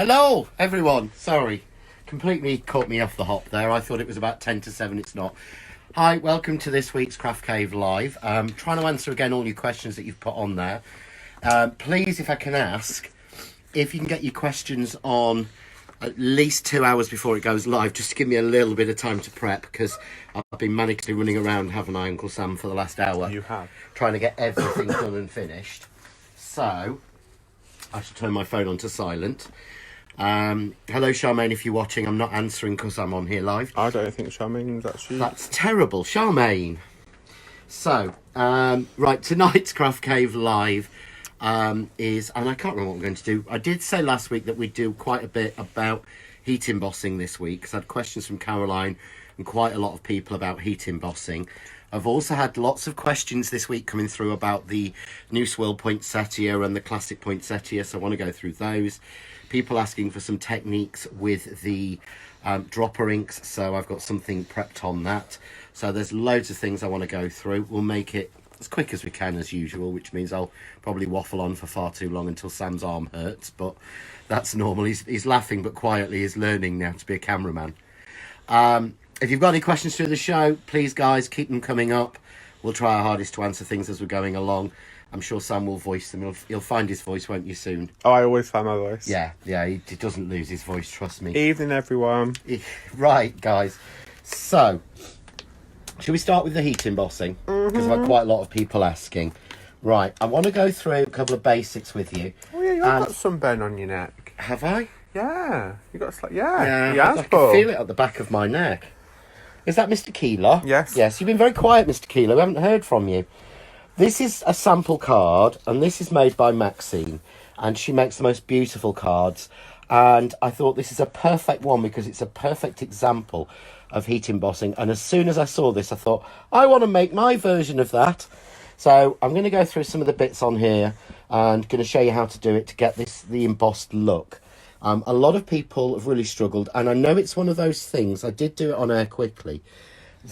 Hello, everyone. Sorry, completely caught me off the hop there. I thought it was about 10 to 7. It's not. Hi, welcome to this week's Craft Cave Live. Trying to answer again all your questions that you've put on there. Please, if I can ask, if you can get your questions on at least 2 hours before it goes live, just to give me a little bit of time to prep, because I've been manically running around, haven't I, Uncle Sam, for the last hour. You have. Trying to get everything done and finished. So, I should turn my phone on to silent. Hello, Charmaine, if you're watching. I'm not answering because I'm on here live. I don't think Charmaine's actually... That's terrible, Charmaine. So, right, tonight's Craft Cave Live is, and I can't remember what we're going to do. I did say last week that we'd do quite a bit about heat embossing this week, because I had questions from Caroline and quite a lot of people about heat embossing. I've also had lots of questions this week coming through about the new swirl poinsettia and the classic poinsettia, so I want to go through those. People asking for some techniques with the dropper inks, so I've got something prepped on that. So there's loads of things I want to go through. We'll make it as quick as we can as usual, which means I'll probably waffle on for far too long until Sam's arm hurts, but that's normal. He's laughing, but quietly he's learning now to be a cameraman. If you've got any questions through the show, please, guys, keep them coming up. We'll try our hardest to answer things as we're going along. I'm sure Sam will voice them. He'll find his voice, won't you, soon? Oh, I always find my voice. Yeah, he doesn't lose his voice, trust me. Evening, everyone. Right, guys. So, shall we start with the heat embossing? Because I've had quite a lot of people asking. Right, I want to go through a couple of basics with you. Oh, yeah, you've got sunburn on your neck. Have I? Yeah. You got yeah. I can feel it at the back of my neck. Is that Mr. Keeler? Yes. Yes, you've been very quiet, Mr. Keeler. We haven't heard from you. This is a sample card, and this is made by Maxine, and she makes the most beautiful cards. And I thought this is a perfect one because it's a perfect example of heat embossing. And as soon as I saw this, I thought, I want to make my version of that. So I'm going to go through some of the bits on here and going to show you how to do it to get the embossed look. A lot of people have really struggled, and I know it's one of those things, I did do it on air quickly,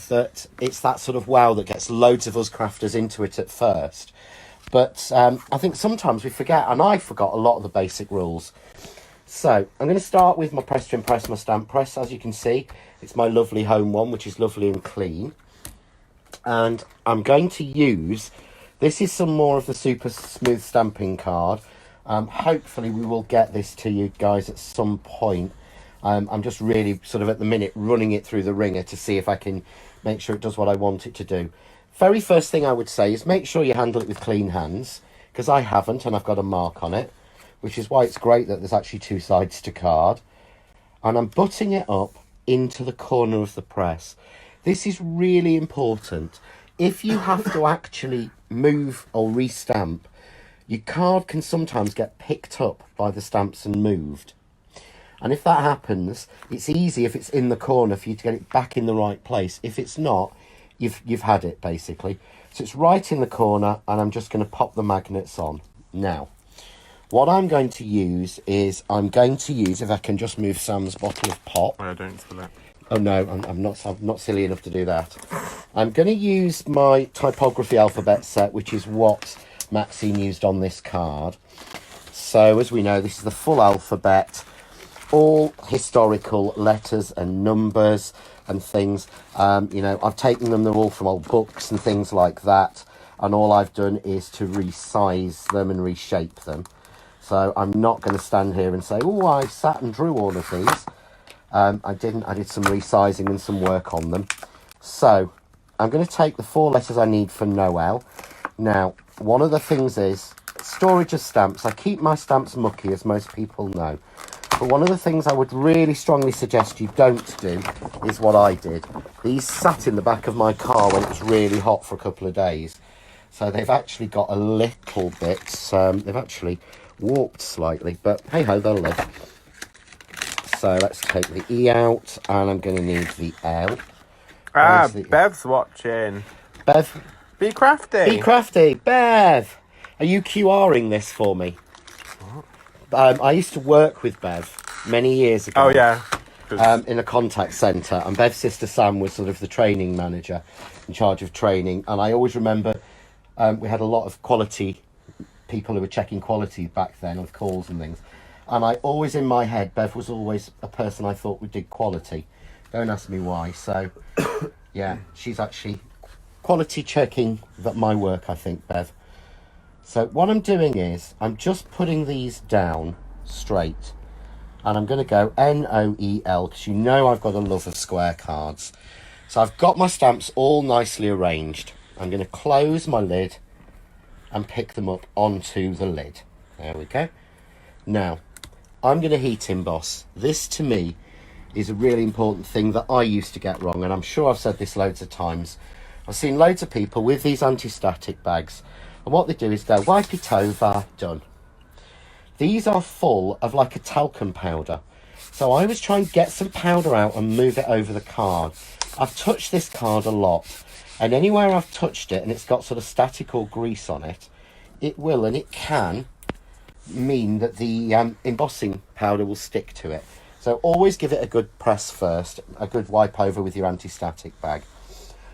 that it's that sort of wow that gets loads of us crafters into it at first. But I think sometimes we forget, and I forgot a lot of the basic rules. So I'm going to start with my press to impress, my stamp press. As you can see, it's my lovely home one, which is lovely and clean. And I'm going to use, this is some more of the super smooth stamping card. Hopefully we will get this to you guys at some point. I'm just really sort of at the minute running it through the ringer to see if I can make sure it does what I want it to do. Very first thing I would say is make sure you handle it with clean hands, because I haven't and I've got a mark on it, which is why it's great that there's actually two sides to card. And I'm butting it up into the corner of the press. This is really important. If you have to actually move or restamp, your card can sometimes get picked up by the stamps and moved. And if that happens, it's easy if it's in the corner for you to get it back in the right place. If it's not, you've had it, basically. So it's right in the corner, and I'm just going to pop the magnets on. Now, what I'm going to use is, if I can just move Sam's bottle of pop. Oh, don't spill it. Oh no, I'm not silly enough to do that. I'm going to use my typography alphabet set, which is what Maxine used on this card. So as we know, this is the full alphabet, all historical letters and numbers and things. I've taken them, they're all from old books and things like that, and all I've done is to resize them and reshape them. So I'm not going to stand here and say, oh, I sat and drew all of these. I didn't. I did some resizing and some work on them. So I'm going to take the 4 letters I need for Noel. Now, one of the things is storage of stamps. I keep my stamps mucky, as most people know. But one of the things I would really strongly suggest you don't do is what I did. These sat in the back of my car when it was really hot for a couple of days. So they've actually got a little bit, they've actually warped slightly, but hey-ho, they'll live. So let's take the E out, and I'm going to need the L. Bev's watching. Bev? Be crafty. Be crafty. Bev! Are you QRing this for me? What? I used to work with Bev many years ago. Oh, yeah. In a contact centre, and Bev's sister Sam was sort of the training manager in charge of training, and I always remember we had a lot of quality people who were checking quality back then of calls and things, And I always, in my head, Bev was always a person I thought would do quality. Don't ask me why. So, yeah, she's actually quality checking my work, I think, Bev. So what I'm doing is I'm just putting these down straight. And I'm going to go Noel, because you know I've got a love of square cards. So I've got my stamps all nicely arranged. I'm going to close my lid and pick them up onto the lid. There we go. Now, I'm going to heat emboss. This, to me, is a really important thing that I used to get wrong, and I'm sure I've said this loads of times. I've seen loads of people with these anti-static bags, and what they do is go, wipe it over, done. These are full of like a talcum powder. So I was trying to get some powder out and move it over the card. I've touched this card a lot, and anywhere I've touched it and it's got sort of static or grease on it, it will and it can mean that the embossing powder will stick to it. So always give it a good press first, a good wipe over with your anti-static bag.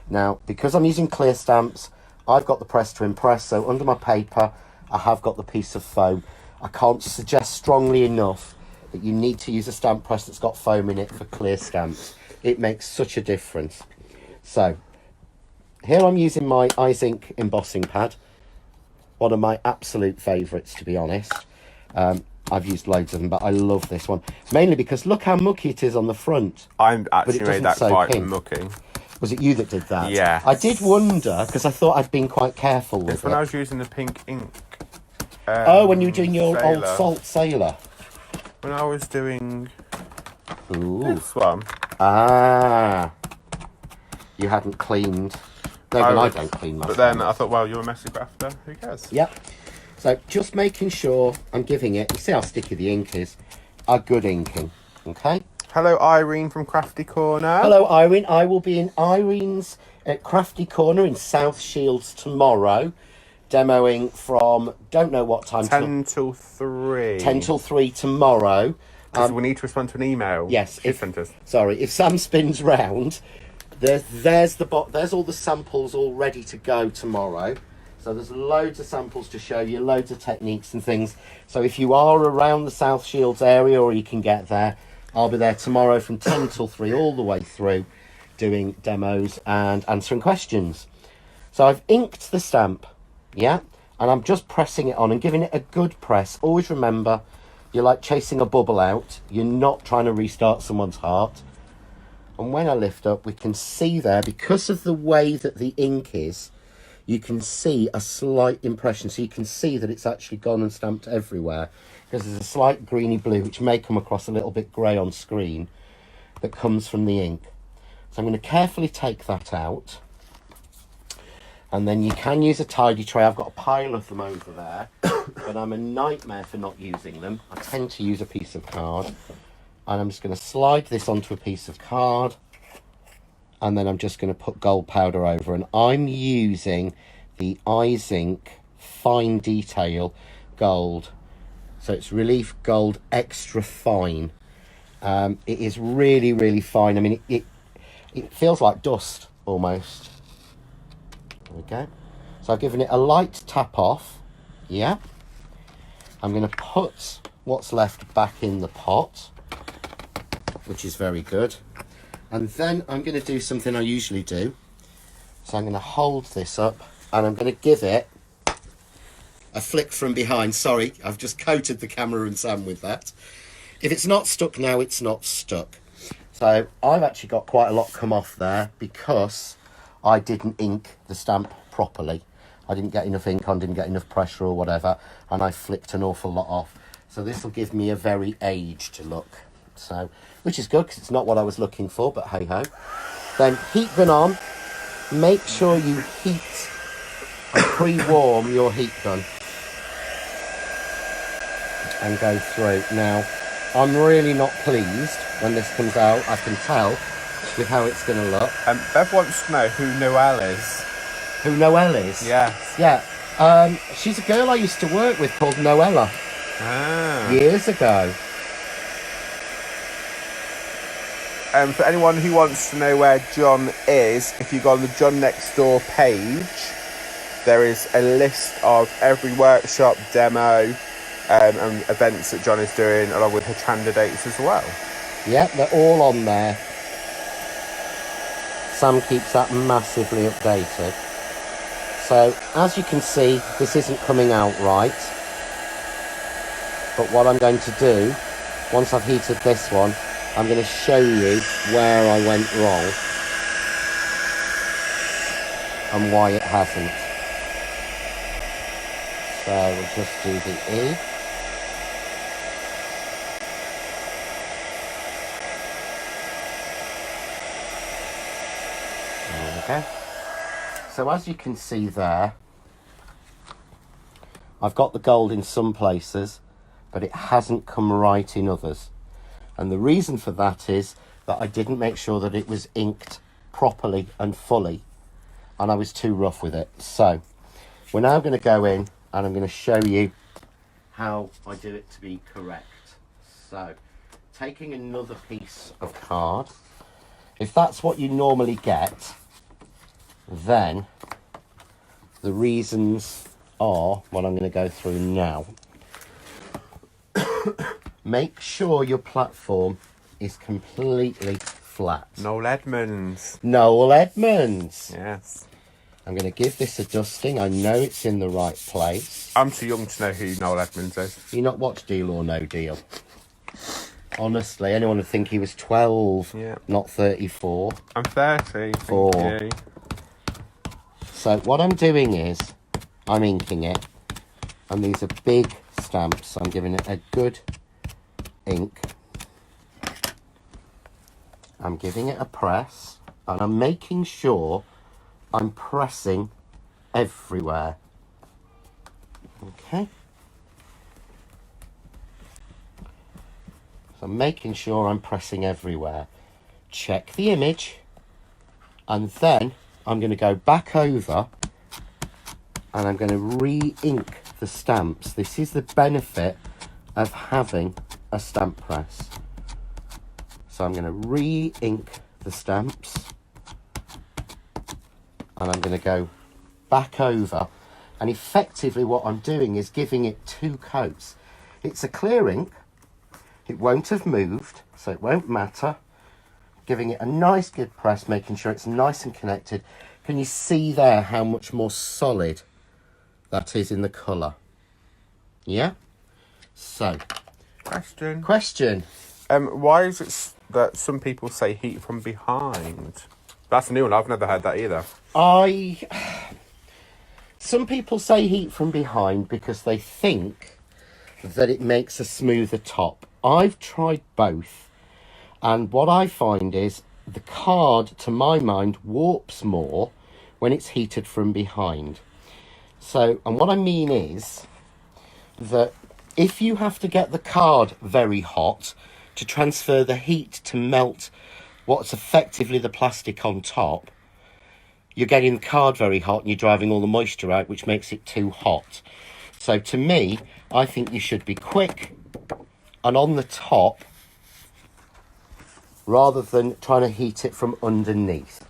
Now, because I'm using clear stamps, I've got the press to impress, so under my paper I have got the piece of foam. I can't suggest strongly enough that you need to use a stamp press that's got foam in it for clear stamps. It makes such a difference. So here I'm using my Izink embossing pad, one of my absolute favourites, to be honest. I've used loads of them, but I love this one. Mainly because look how mucky it is on the front. I'm actually made that quite mucky. Was it you that did that? Yeah. I did wonder, because I thought I'd been quite careful with it. It's when I was using the pink ink. When you were doing your old Salt Sailor. When I was doing this one. Ah. You hadn't cleaned. No, I don't clean my But then I thought, well, you're a messy crafter. Who cares? Yep. So just making sure I'm giving it, you see how sticky the ink is, a good inking. Okay? Hello, Irene from Crafty Corner. Hello, Irene. I will be in Irene's Crafty Corner in South Shields tomorrow, demoing from, don't know what time. 10 till 3. 10 till 3 tomorrow. Because we need to respond to an email. Yes. If Sam spins round, there's all the samples all ready to go tomorrow. So there's loads of samples to show you, loads of techniques and things. So if you are around the South Shields area or you can get there, I'll be there tomorrow from 10 till 3 all the way through, doing demos and answering questions. So I've inked the stamp, yeah, and I'm just pressing it on and giving it a good press. Always remember, you're like chasing a bubble out. You're not trying to restart someone's heart. And when I lift up, we can see there, because of the way that the ink is, you can see a slight impression. So you can see that it's actually gone and stamped everywhere, because there's a slight greeny blue, which may come across a little bit grey on screen, that comes from the ink. So I'm going to carefully take that out. And then you can use a tidy tray. I've got a pile of them over there, but I'm a nightmare for not using them. I tend to use a piece of card. And I'm just going to slide this onto a piece of card. And then I'm just going to put gold powder over. And I'm using the Izink Fine Detail Gold. So it's Relief Gold Extra Fine. It is really, really fine. I mean, it feels like dust almost. There we go. So I've given it a light tap off. Yeah. I'm going to put what's left back in the pot, which is very good. And then I'm going to do something I usually do. So I'm going to hold this up and I'm going to give it a flick from behind. Sorry, I've just coated the camera and Sam with that. If it's not stuck now, it's not stuck. So I've actually got quite a lot come off there because I didn't ink the stamp properly. I didn't get enough ink on, didn't get enough pressure or whatever, and I flicked an awful lot off. So this will give me a very aged look. So, which is good because it's not what I was looking for, but hey ho. Then heat gun on. Make sure you heat and pre-warm your heat gun and go through. Now, I'm really not pleased when this comes out. I can tell with how it's going to look. Bev wants to know who Noelle is. Who Noelle is? Yes. Yeah. She's a girl I used to work with called Noella. Ah. Years ago. For anyone who wants to know where John is, if you go on the John Next Door page, there is a list of every workshop, demo, and events that John is doing, along with her Chanda dates as well. Yep, they're all on there. Sam keeps that massively updated. So, as you can see, this isn't coming out right. But what I'm going to do, once I've heated this one, I'm going to show you where I went wrong and why it hasn't. So we'll just do the E. There we go. So as you can see there, I've got the gold in some places, but it hasn't come right in others. And the reason for that is that I didn't make sure that it was inked properly and fully, and I was too rough with it. So we're now going to go in and I'm going to show you how I do it to be correct. So taking another piece of card, if that's what you normally get, then the reasons are what I'm going to go through now. Make sure your platform is completely flat. Noel Edmonds. Noel Edmonds. Yes. I'm going to give this a dusting. I know it's in the right place. I'm too young to know who Noel Edmonds is. You not watch Deal or No Deal? Honestly, anyone would think he was 12, not 34. I'm 30. Four. Thank you. So what I'm doing is, I'm inking it. And these are big stamps. So I'm giving it a good ink. I'm giving it a press. And I'm making sure I'm pressing everywhere. Okay. So I'm making sure I'm pressing everywhere. Check the image. And then I'm going to go back over and I'm going to re-ink the stamps. This is the benefit of having a stamp press. So I'm going to re-ink the stamps. And I'm going to go back over, and effectively what I'm doing is giving it 2 coats. It's a clear ink, it won't have moved, so it won't matter. Giving it a nice good press, making sure it's nice and connected. Can you see there how much more solid that is in the colour? Yeah? So, question. Why is it that some people say heat from behind? That's a new one. I've never heard that either. Some people say heat from behind because they think that it makes a smoother top. I've tried both, and what I find is the card, to my mind, warps more when it's heated from behind. So, and what I mean is that if you have to get the card very hot to transfer the heat to melt what's effectively the plastic on top, you're getting the card very hot and you're driving all the moisture out, which makes it too hot. So to me, I think you should be quick and on the top rather than trying to heat it from underneath.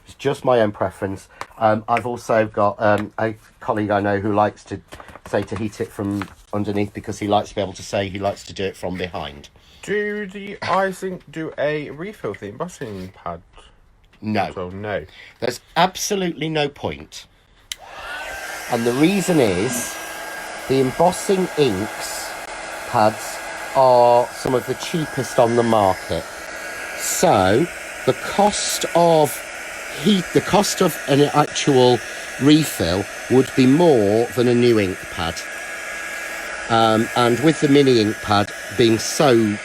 It's just my own preference. I've also got a colleague I know who likes to say to heat it from underneath because he likes to be able to say he likes to do it from behind. Do the Izink do a refill the embossing pad? No. So no. There's absolutely no point. And the reason is the embossing inks pads are some of the cheapest on the market. So the cost of an actual refill would be more than a new ink pad. And with the mini ink pad being so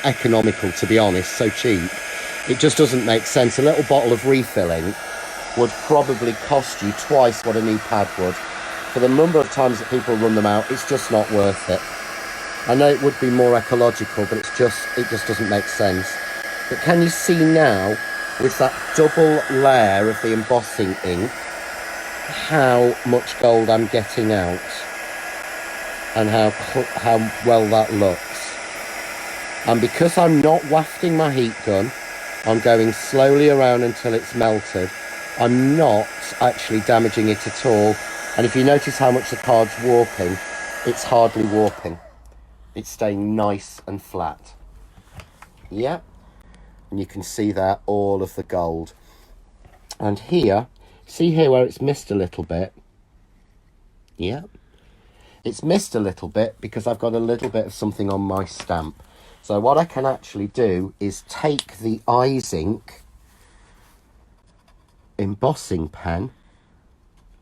economical, to be honest, so cheap, it just doesn't make sense. A little bottle of refilling would probably cost you twice what a new pad would. For the number of times that people run them out, it's just not worth it. I know it would be more ecological, but it just doesn't make sense. But can you see now, with that double layer of the embossing ink, how much gold I'm getting out? And how well that looks. And because I'm not wafting my heat gun, I'm going slowly around until it's melted. I'm not actually damaging it at all. And if you notice how much the card's warping, it's hardly warping. it's staying nice and flat. Yeah, and you can see there all of the gold. And here, see here where it's missed a little bit? Yeah, it's missed a little bit because I've got a little bit of something on my stamp. So what I can actually do is take the Izink embossing pen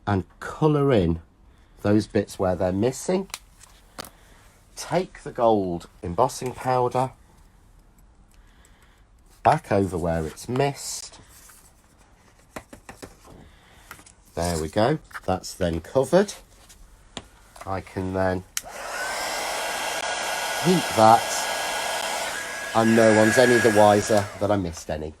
and colour in those bits where they're missing. Take the gold embossing powder back over where it's missed. There we go. That's then covered. I can then heat that, and no one's any the wiser that I missed any.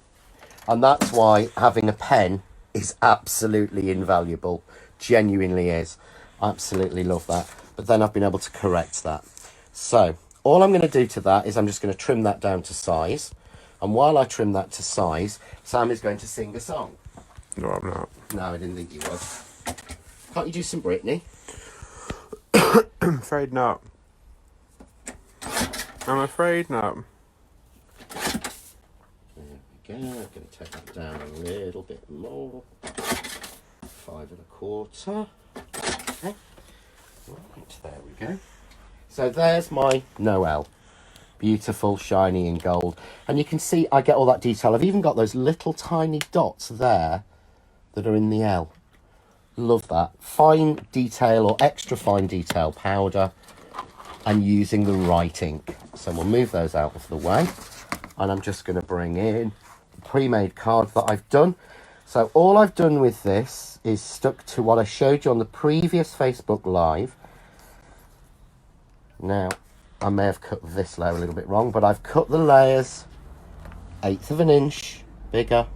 And that's why having a pen is absolutely invaluable. Genuinely is. Absolutely love that. But then I've been able to correct that. So all I'm going to do to that is I'm just going to trim that down to size. And while I trim that to size, Sam is going to sing a song. No, I'm not. No, I didn't think you would. Can't you do some Britney? I'm afraid not. I'm afraid not. There we go. I'm going to take that down a little bit more. 5 1/4. Okay. Right, there we go. So there's my Noel. Beautiful, shiny in gold. And you can see I get all that detail. I've even got those little tiny dots there that are in the L. Love that. Fine detail or extra fine detail powder and using the right ink. So we'll move those out of the way. And I'm just going to bring in the pre-made card that I've done. So all I've done with this is stuck to what I showed you on the previous Facebook Live. Now, I may have cut this layer a little bit wrong, but I've cut the layers 1/8 of an inch bigger,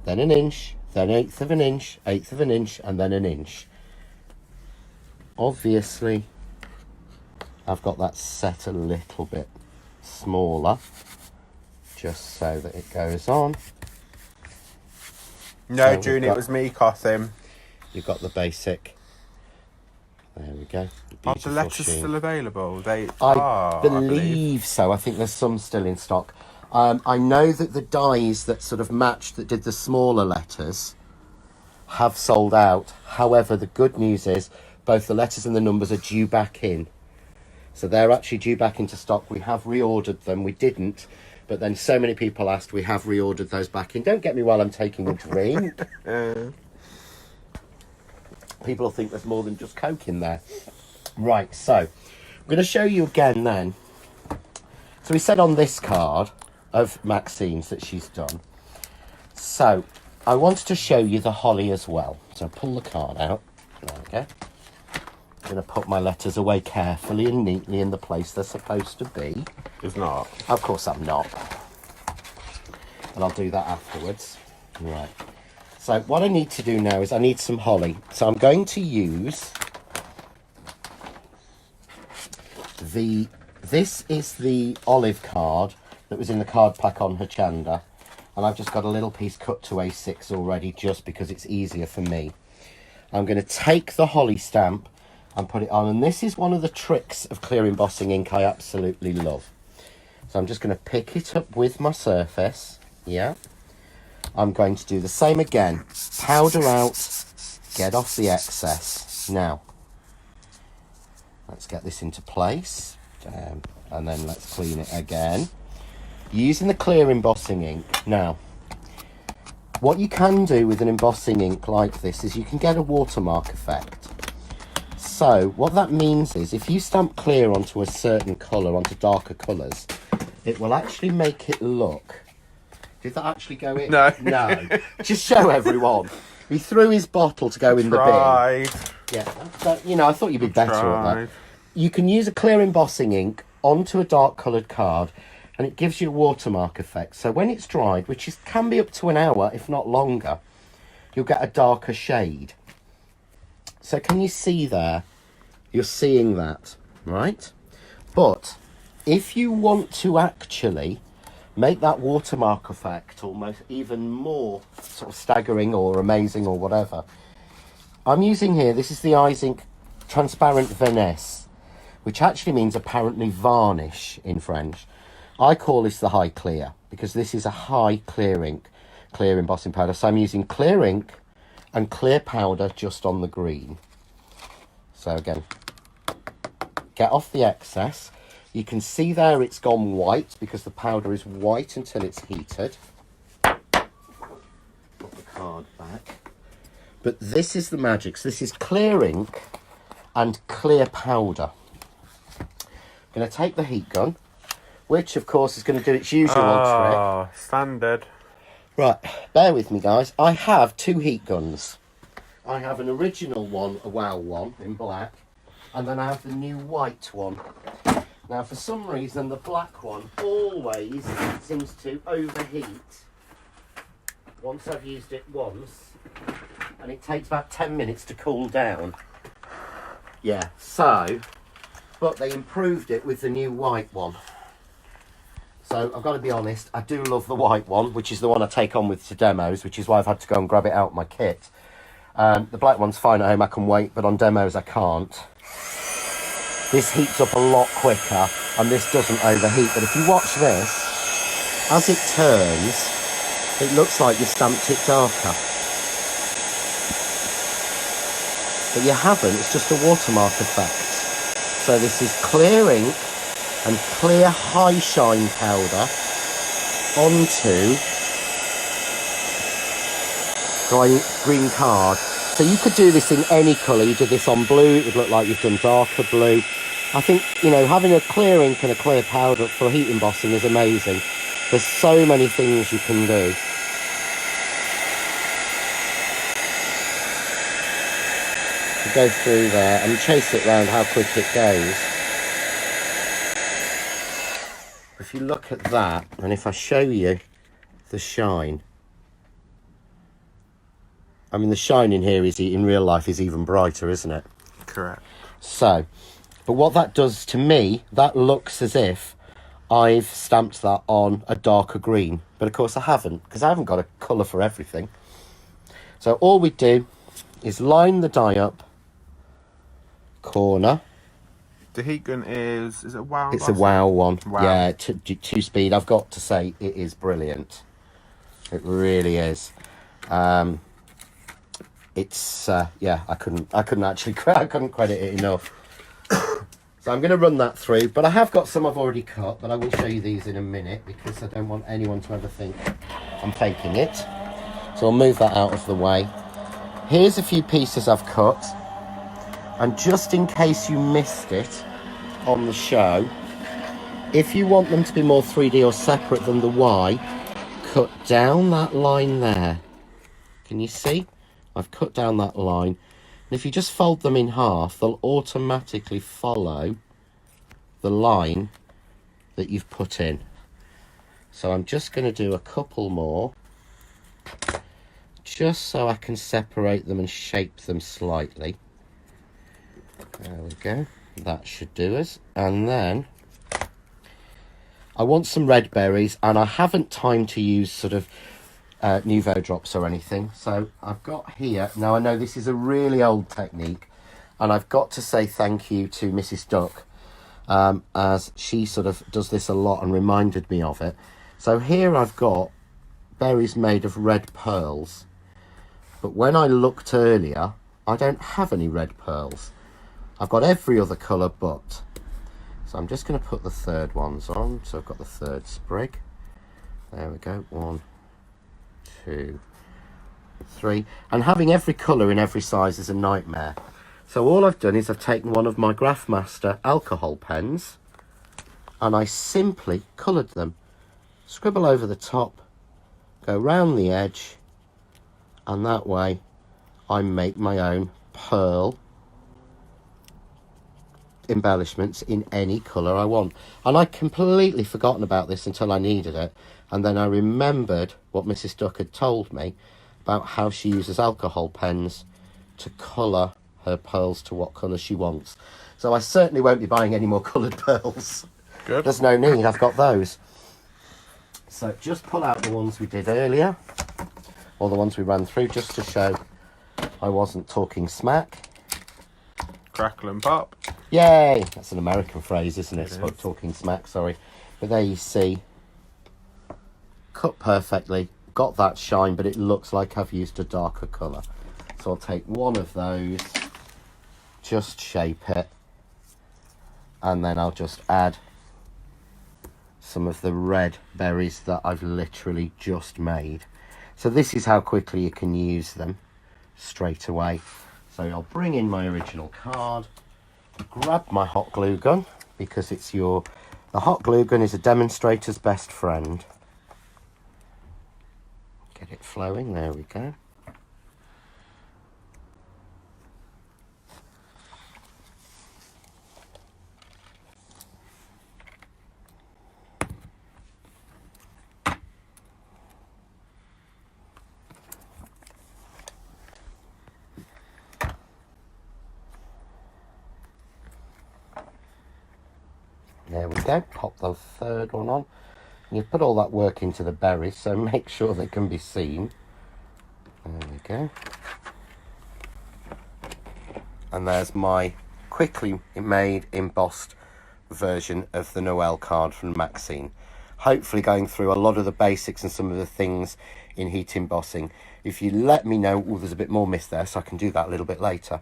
then an inch, then 1/8 of an inch, 1/8 of an inch, and then an inch. Obviously, I've got that set a little bit smaller, just so that it goes on. No, June, it was me, Cotham. You've got the basic. There we go. Are the letters sheen. still available? They I are, believe so. I think there's some still in stock. I know that the dies that sort of matched, that did the smaller letters, have sold out. However, the good news is both the letters and the numbers are due back in. So they're actually due back into stock. We have reordered them. We didn't. But then so many people asked, we have reordered those back in. Don't get me while I'm taking a drink. People will think there's more than just Coke in there. Right, so I'm going to show you again then. So we said on this card of Maxine's that she's done. So I wanted to show you the holly as well. So pull the card out. There we go. I'm going to put my letters away carefully and neatly in the place they're supposed to be. It's not. Of course I'm not. And I'll do that afterwards. Right. So what I need to do now is I need some holly. So I'm going to use this is the olive card that was in the card pack on Hochanda. And I've just got a little piece cut to A6 already just because it's easier for me. I'm going to take the holly stamp and put it on. And this is one of the tricks of clear embossing ink I absolutely love. So I'm just going to pick it up with my surface. Yeah. I'm going to do the same again. Powder out, get off the excess. Now, let's get this into place. And then let's clean it again. Using the clear embossing ink. Now, what you can do with an embossing ink like this is you can get a watermark effect. So, what that means is if you stamp clear onto a certain colour, onto darker colours, it will actually make it look... Did that actually go in? No. No. Just show everyone. He threw his bottle to go in the bin. Yeah. But, you know, I thought you'd be better at that. You can use a clear embossing ink onto a dark coloured card and it gives you a watermark effect. So when it's dried, which can be up to an hour, if not longer, you'll get a darker shade. So can you see there? You're seeing that, right? But if you want to actually make that watermark effect almost even more sort of staggering or amazing or whatever, I'm using here, this is the Izink Transparent Venice. which actually means apparently varnish in French. I call this the high clear because this is a high clear ink, clear embossing powder. So I'm using clear ink and clear powder just on the green. So again, get off the excess. You can see there it's gone white because the powder is white until it's heated. Put the card back. But this is the magic. So this is clear ink and clear powder. I'm going to take the heat gun, which of course is going to do its usual trick. Oh, standard. Right, bear with me guys. I have two heat guns. I have an original one, a WOW one in black, and then I have the new white one. Now for some reason the black one always seems to overheat once I've used it once, and it takes about 10 minutes to cool down. Yeah, so, but they improved it with the new white one. So I've got to be honest, I do love the white one, which is the one I take on with to demos, which is why I've had to go and grab it out of my kit. The black one's fine at home, I can wait, but on demos I can't. This heats up a lot quicker and this doesn't overheat, but if you watch this, as it turns, it looks like you stamped it darker. But you haven't, it's just a watermark effect. So this is clear ink and clear high shine powder onto green card. So you could do this in any colour. You did this on blue, it would look like you've done darker blue. I think, you know, having a clear ink and a clear powder for heat embossing is amazing. There's so many things you can do. You go through there and chase it round how quick it goes. If you look at that, and if I show you the shine, I mean the shine in here is, in real life, is even brighter, isn't it? Correct. So, but what that does to me, that looks as if I've stamped that on a darker green. But of course I haven't, because I haven't got a colour for everything. So all we do is line the die up, corner. The heat gun is it WOW? It's a WOW one. Wow. Yeah, two speed. I've got to say, it is brilliant. It really is. It's yeah, I couldn't actually I couldn't credit it enough. So I'm going to run that through, but I have got some I've already cut, but I will show you these in a minute because I don't want anyone to ever think I'm faking it. So I'll move that out of the way. Here's a few pieces I've cut, and just in case you missed it on the show, if you want them to be more 3D or separate than the Y, cut down that line there. Can you see? I've cut down that line. And if you just fold them in half, they'll automatically follow the line that you've put in. So I'm just going to do a couple more, just so I can separate them and shape them slightly. There we go. That should do us. And then I want some red berries, and I haven't time to use sort of Nouveau drops or anything. So I've got here, now I know this is a really old technique, and I've got to say thank you to Mrs. Duck, as she sort of does this a lot and reminded me of it. So here I've got berries made of red pearls, but when I looked earlier, I don't have any red pearls. I've got every other colour but. So I'm just going to put the third ones on. So I've got the third sprig. There we go. 1, 2, 3. And having every colour in every size is a nightmare. So all I've done is I've taken one of my Graphmaster alcohol pens and I simply coloured them. Scribble over the top, go round the edge, and that way I make my own pearl embellishments in any colour I want. And I'd completely forgotten about this until I needed it, and then I remembered what Mrs. Duck had told me about how she uses alcohol pens to colour her pearls to what colour she wants. So I certainly won't be buying any more coloured pearls. Good. There's no need, I've got those. So just pull out the ones we did earlier, or the ones we ran through, just to show I wasn't talking smack. Crackle and pop. Yay! That's an American phrase, isn't it? It It's is. talking smack, sorry. But there you see, cut perfectly, got that shine, but it looks like I've used a darker colour. So I'll take one of those, just shape it, and then I'll just add some of the red berries that I've literally just made. So this is how quickly you can use them straight away. So I'll bring in my original card, grab my hot glue gun, because the hot glue gun is a demonstrator's best friend. Get it flowing, there we go. There we go, pop the third one on. You put all that work into the berries, so make sure they can be seen. There we go. And there's my quickly made embossed version of the Noel card from Maxine. Hopefully going through a lot of the basics and some of the things in heat embossing. If you let me know, oh, there's a bit more mist there, so I can do that a little bit later.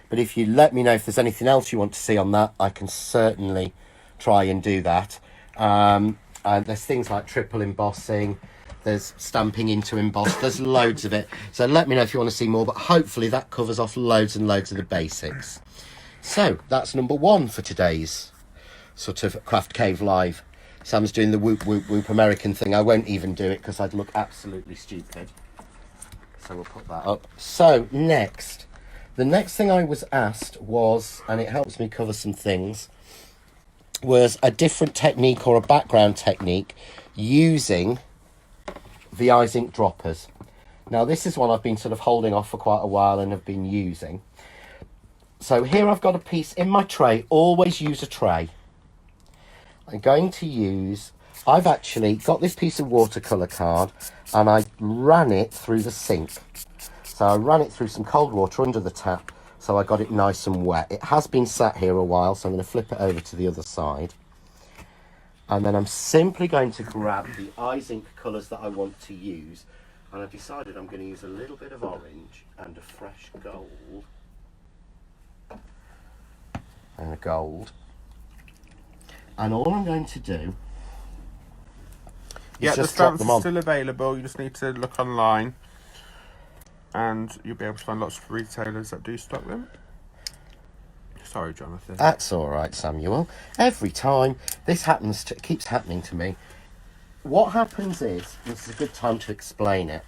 But if you let me know if there's anything else you want to see on that, I can certainly try and do that. And there's things like triple embossing, there's stamping into emboss, there's loads of it. So let me know if you want to see more, but hopefully that covers off loads and loads of the basics. So that's number one for today's sort of Craft Cave Live. Sam's doing the whoop whoop whoop American thing. I won't even do it because I'd look absolutely stupid. So we'll put that up. So next, the next thing I was asked was, and it helps me cover some things, was a different technique or a background technique using the Izink droppers. Now this is one I've been sort of holding off for quite a while and have been using. So here I've got a piece in my tray. Always use a tray. I'm going to use, I've actually got this piece of watercolour card and I ran it through the sink. So I ran it through some cold water under the tap, so I got it nice and wet. It has been sat here a while, so I'm going to flip it over to the other side. And then I'm simply going to grab the Izink colours that I want to use. And I've decided I'm going to use a little bit of orange and a fresh gold. And a gold. And all I'm going to do is Yeah, the just drop stamps them are on. still available. You just need to look online, and you'll be able to find lots of retailers that do stock them. Sorry, Jonathan. That's all right, Samuel. Every time this happens, it keeps happening to me. What happens is, this is a good time to explain it.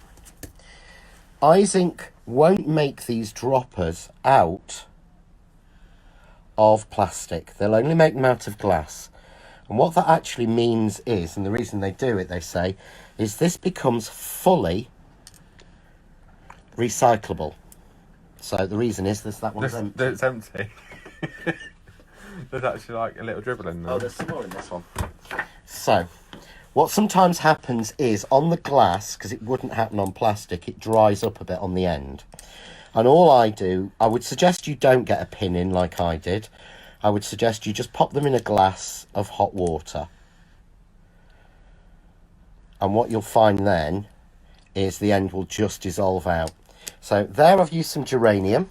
Izink won't make these droppers out of plastic. They'll only make them out of glass. And what that actually means is, and the reason they do it, they say, is this becomes fully recyclable. So the reason is that one's empty. It's empty. There's actually like a little dribble in there. Oh, there's some more in this one. So, what sometimes happens is on the glass, because it wouldn't happen on plastic, it dries up a bit on the end. And all I do, I would suggest you don't get a pin in like I did. I would suggest you just pop them in a glass of hot water. And what you'll find then is the end will just dissolve out. So there I've used some geranium.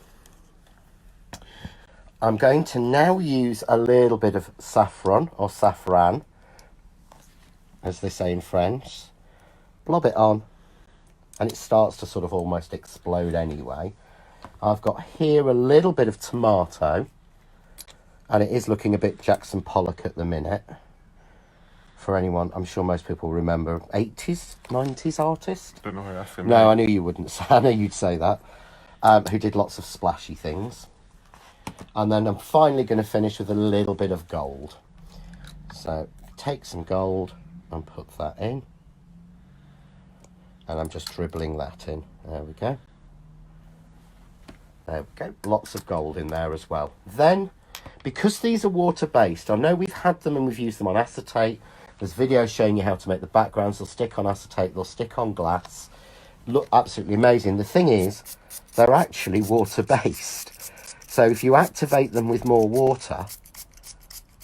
I'm going to now use a little bit of saffron, or saffron, as they say in French. Blob it on, and it starts to sort of almost explode anyway. I've got here a little bit of tomato, and it is looking a bit Jackson Pollock at the minute. For anyone, I'm sure most people remember, 80s, 90s artist? Don't know who that's him. No, I knew you wouldn't say, I know you'd say that. Who did lots of splashy things. And then I'm finally going to finish with a little bit of gold. So take some gold and put that in. And I'm just dribbling that in. There we go. There we go. Lots of gold in there as well. Then, because these are water-based, I know we've had them and we've used them on acetate. There's videos showing you how to make the backgrounds. They'll stick on acetate, they'll stick on glass. Look absolutely amazing. The thing is, they're actually water-based. So if you activate them with more water,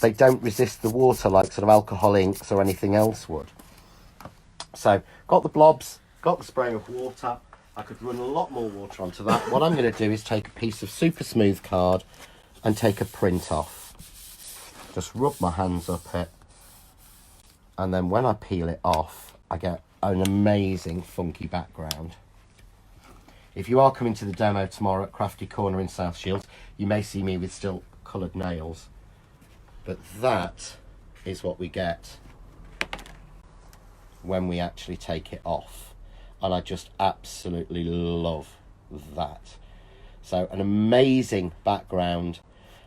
they don't resist the water like sort of alcohol inks or anything else would. So got the blobs, got the spray of water. I could run a lot more water onto that. What I'm going to do is take a piece of super smooth card and take a print off. Just rub my hands up it. And then when I peel it off, I get an amazing funky background. If you are coming to the demo tomorrow at Crafty Corner in South Shields, you may see me with still coloured nails. But that is what we get when we actually take it off. And I just absolutely love that. So an amazing background.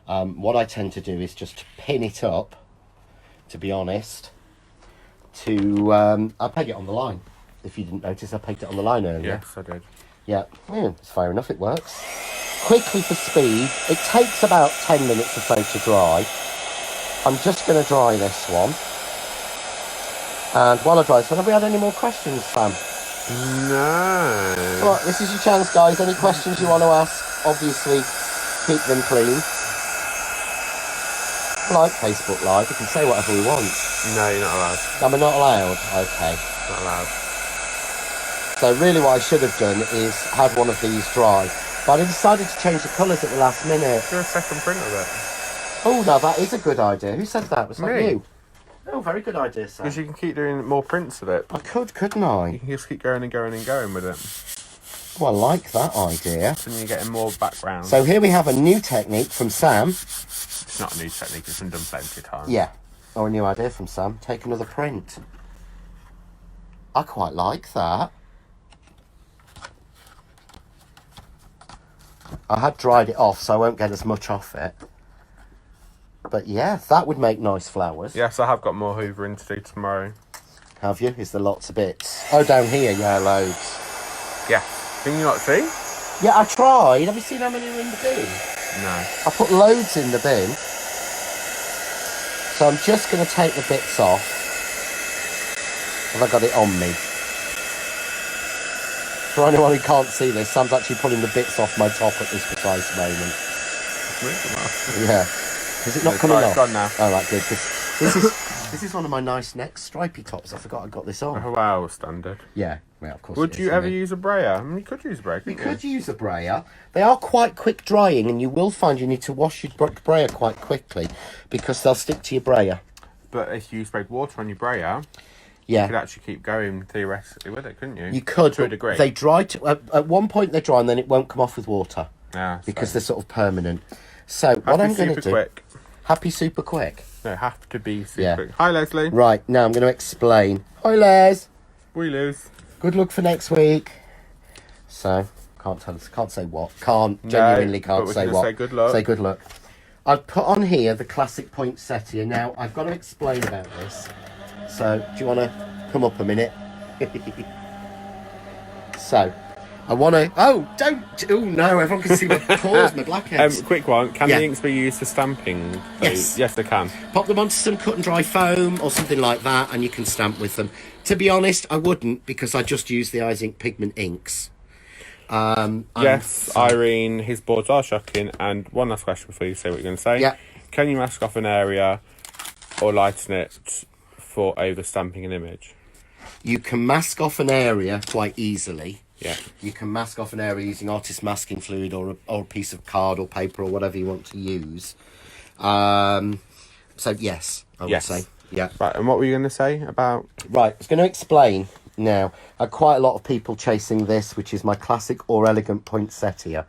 What I tend to do is just pin it up, to be honest, I peg it on the line. If you didn't notice, I pegged it on the line earlier. Yes, I did. Yeah, it's fair enough, it works. Quickly for speed, it takes about 10 minutes or so to dry. I'm just going to dry this one. And while I dry this one, have we had any more questions, Sam? No. Right, this is your chance, guys. Any questions you want to ask, obviously, keep them clean. Like Facebook Live, we can say whatever we want. No, you're not allowed. Am I not allowed? Okay. Not allowed. So really what I should have done is had one of these dry. But I decided to change the colours at the last minute. Do a second print of it. Oh, now that is a good idea. Who said that? Was that Me. you? Oh, very good idea, Sam. Because you can keep doing more prints of it. I could, couldn't I? You can just keep going and going and going with it. Oh, I like that idea. Then you're getting more background. So here we have a new technique from Sam. It's not a new technique, it's been done plenty of times. Yeah. Oh, a new idea from Sam. Take another print. I quite like that. I had dried it off, so I won't get as much off it. But yeah, that would make nice flowers. Yes, I have got more hoovering to do tomorrow. Have you? Is there lots of bits? Oh, down here, yeah, loads. Yeah. Can you not see? Yeah, I tried. Have you seen how many are in the bin? No. I put loads in the bin. So I'm just going to take the bits off. Have I got it on me? For anyone who can't see this, Sam's actually pulling the bits off my top at this precise moment. Yeah. Is it not coming off? It's gone now. Oh, right, good. This is one of my nice neck stripy tops. I forgot I got this on. Oh, wow, standard. Yeah, well, of course. Would you ever use a brayer? I mean, you could use a brayer, couldn't you? You could use a brayer. They are quite quick drying, and you will find you need to wash your brayer quite quickly because they'll stick to your brayer. But if you sprayed water on your brayer, Yeah. you could actually keep going theoretically with it, couldn't you? You could, to a but degree. they dry at one point they dry and then it won't come off with water because so. they're sort of permanent. So what I'm going to do, quick. happy super quick. No, have to be super Yeah. quick. Hi, Leslie. Right, now I'm going to explain. Hi Les, We lose. good luck for next week. So can't say what, genuinely but can't we say can what. say good luck. Say good luck. I've put on here the classic poinsettia. Now I've got to explain about this. So do you want to come up a minute? So I want to. Oh, don't! Oh no! Everyone can see my paws, my blackheads. Quick one. Can Yeah. the inks be used for stamping? Yes. Yes, they can. Pop them onto some cut and dry foam or something like that, and you can stamp with them. To be honest, I wouldn't because I just use the Izink Pigment inks. Yes, Irene, his boards are shocking. And one last question before you say what you're going to say. Yeah. Can you mask off an area or lighten it for over stamping an image? You can mask off an area quite easily. Yeah. You can mask off an area using artist masking fluid or a piece of card or paper or whatever you want to use. So yes, I would say. Yeah. Right, and what were you going to say about... Right, I was going to explain now. I had quite a lot of people chasing this, which is my classic or elegant poinsettia.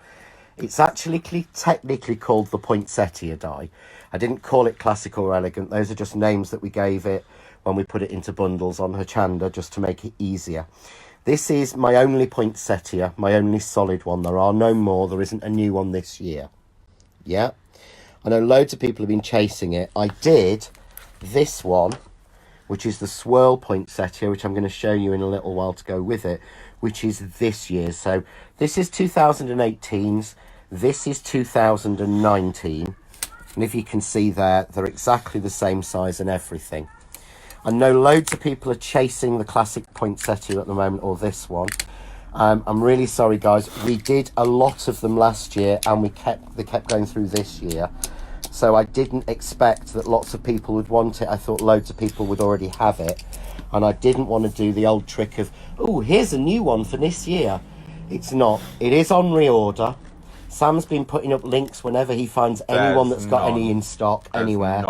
It's actually technically called the poinsettia die. I didn't call it classic or elegant. Those are just names that we gave it when we put it into bundles on Hochanda just to make it easier. This is my only poinsettia, my only solid one. There are no more. There isn't a new one this year. Yeah. I know loads of people have been chasing it. I did this one, which is the swirl poinsettia, which I'm going to show you in a little while to go with it, which is this year. So this is 2018's. This is 2019. And if you can see there, they're exactly the same size and everything. I know loads of people are chasing the classic poinsettia at the moment, or this one. I'm really sorry, guys. We did a lot of them last year, and they kept going through this year. So I didn't expect that lots of people would want it. I thought loads of people would already have it. And I didn't want to do the old trick of, oh, here's a new one for this year. It's not. It is on reorder. Sam's been putting up links whenever he finds anyone that's got any in stock anywhere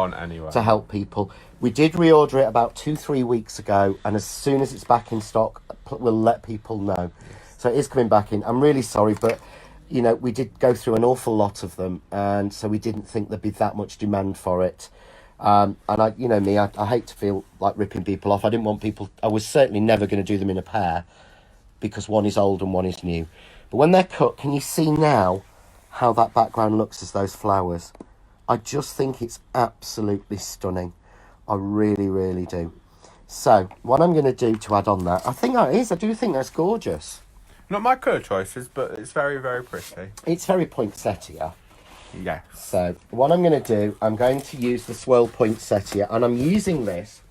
to help people. We did reorder it about 2-3 weeks ago, and as soon as it's back in stock, we'll let people know. So it is coming back in. I'm really sorry, but you know, we did go through an awful lot of them, and so we didn't think there'd be that much demand for it. And I, you know me, I hate to feel like ripping people off. I didn't want people, I was certainly never going to do them in a pair, because one is old and one is new. But when they're cut, can you see now how that background looks as those flowers? I just think it's absolutely stunning. I really, really do. So what I'm going to do to add on that, I do think that's gorgeous. Not my colour choices, but it's very, very pretty. It's very poinsettia. Yes. So what I'm going to do, I'm going to use the swirl poinsettia, and I'm using this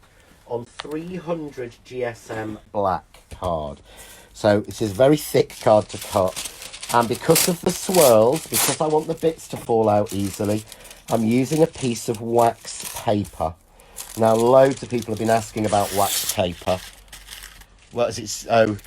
on 300 GSM black card. So this is a very thick card to cut. And because of the swirls, because I want the bits to fall out easily, I'm using a piece of wax paper. Now, loads of people have been asking about wax paper. What is it? Oh,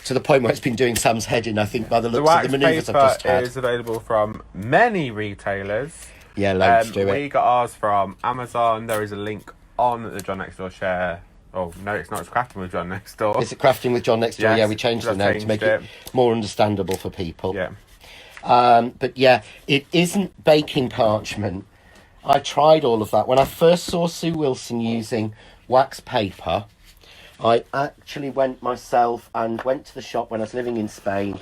to the point where it's been doing Sam's head in, I think, by the looks of the manoeuvres I've just had. The wax paper is available from many retailers. Yeah, loads do it. We got ours from Amazon. There is a link on the John Next Door share. Oh, no, it's not. It's Crafting with John Next Door. Is it Crafting with John Next Door? Yes, yeah, we changed the name to make it more understandable for people. Yeah. But yeah, it isn't baking parchment. I tried all of that. When I first saw Sue Wilson using wax paper, I actually went myself and went to the shop when I was living in Spain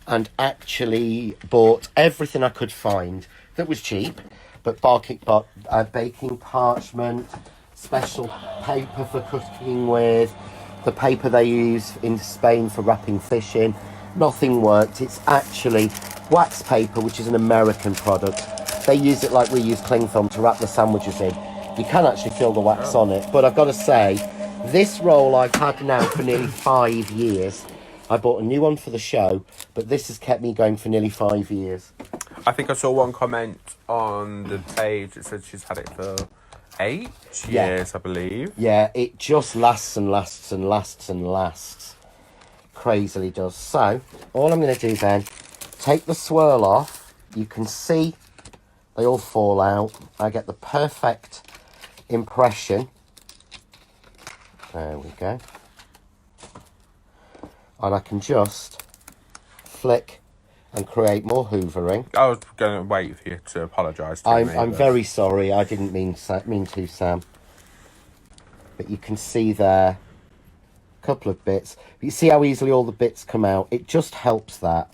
and actually bought everything I could find that was cheap, but baking parchment, special paper for cooking with, the paper they use in Spain for wrapping fish in. Nothing worked. It's actually wax paper, which is an American product. They use it like we use cling film to wrap the sandwiches in. You can actually feel the wax on it. But I've got to say, this roll I've had now for nearly 5 years. I bought a new one for the show, but this has kept me going for nearly 5 years. I think I saw one comment on the page. It said she's had it for 8 years, I believe. Yeah, it just lasts and lasts and lasts and lasts. Crazily does. So, all I'm going to do then, take the swirl off. You can see they all fall out. I get the perfect impression. There we go. And I can just flick and create more hoovering. I was going to wait for you to apologise to me. I'm very sorry. I didn't mean to, Sam. But you can see there a couple of bits. But you see how easily all the bits come out. It just helps that.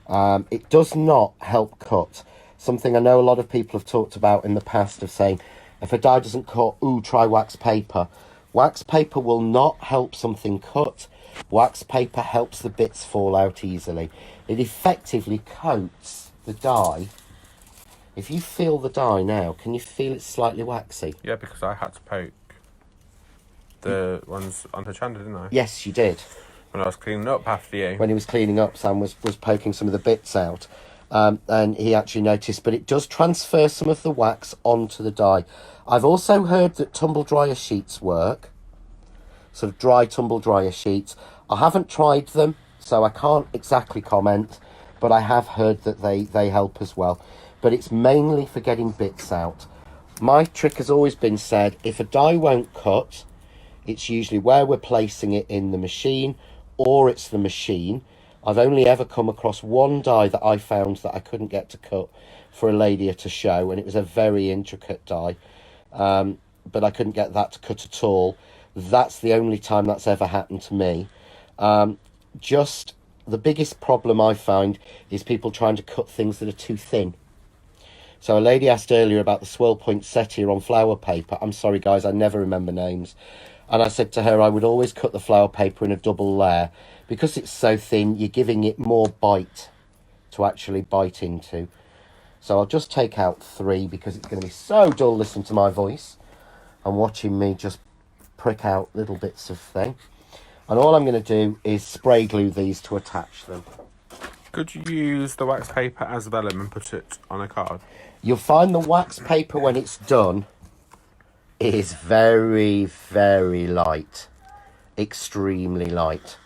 It does not help cut. Something I know a lot of people have talked about in the past of saying, if a die doesn't cut, try wax paper. Wax paper will not help something cut. Wax paper helps the bits fall out easily. It effectively coats the die. If you feel the die now, can you feel it slightly waxy? Yeah, because I had to poke the ones on her chanda, didn't I? Yes, you did. When I was cleaning up after you. When he was cleaning up, Sam was poking some of the bits out. And he actually noticed, but it does transfer some of the wax onto the die. I've also heard that tumble dryer sheets work. Sort of dry tumble dryer sheets. I haven't tried them, so I can't exactly comment, but I have heard that they help as well. But it's mainly for getting bits out. My trick has always been said, if a die won't cut, it's usually where we're placing it in the machine, or it's the machine. I've only ever come across one die that I found that I couldn't get to cut for a lady at a show, and it was a very intricate die, but I couldn't get that to cut at all. That's the only time that's ever happened to me. Just the biggest problem I find is people trying to cut things that are too thin. So a lady asked earlier about the swirl poinsettia on flower paper. I'm sorry, guys, I never remember names. And I said to her I would always cut the flower paper in a double layer. Because it's so thin, you're giving it more bite to actually bite into. So I'll just take out 3 because it's going to be so dull listening to my voice and watching me just prick out little bits of thing. And all I'm going to do is spray glue these to attach them. Could you use the wax paper as vellum and put it on a card? You'll find the wax paper when it's done is very, very light. Extremely light.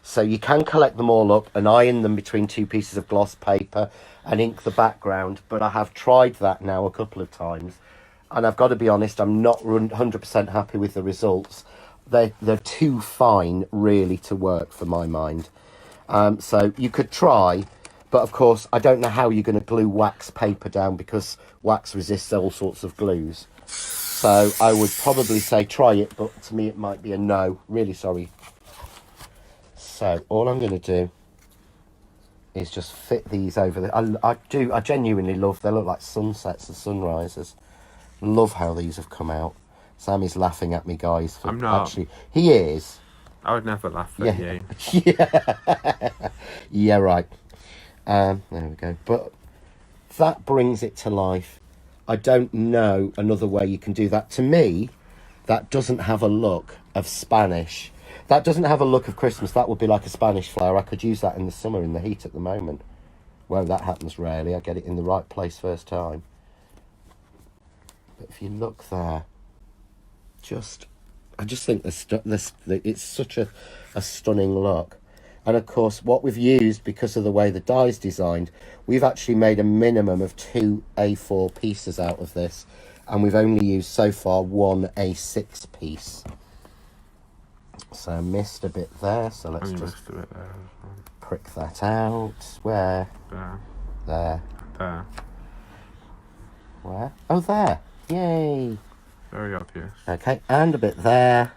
So you can collect them all up and iron them between two pieces of gloss paper and ink the background, but I have tried that now a couple of times and I've got to be honest, I'm not 100% happy with the results. They're too fine really to work for my mind. So you could try, but of course I don't know how you're going to glue wax paper down because wax resists all sorts of glues. So I would probably say try it, but to me it might be a no. Really sorry. So all I'm going to do is just fit these over there. I genuinely love, they look like sunsets and sunrises. Love how these have come out. Sammy's laughing at me, guys. I'm not. Actually, he is. I would never laugh at you. Yeah. Yeah, right. There we go. But that brings it to life. I don't know another way you can do that. To me, that doesn't have a look of Spanish. That doesn't have a look of Christmas. That would be like a Spanish flower. I could use that in the summer in the heat at the moment. Well, that happens rarely. I get it in the right place first time. But if you look there, I just think it's such a stunning look. And of course, what we've used, because of the way the die's designed, we've actually made a minimum of 2 A4 pieces out of this. And we've only used so far 1 A6 piece. So I missed a bit there, so let's just prick that out. Where? There. There. Where? Oh, there. Yay. Very obvious. Okay, and a bit there.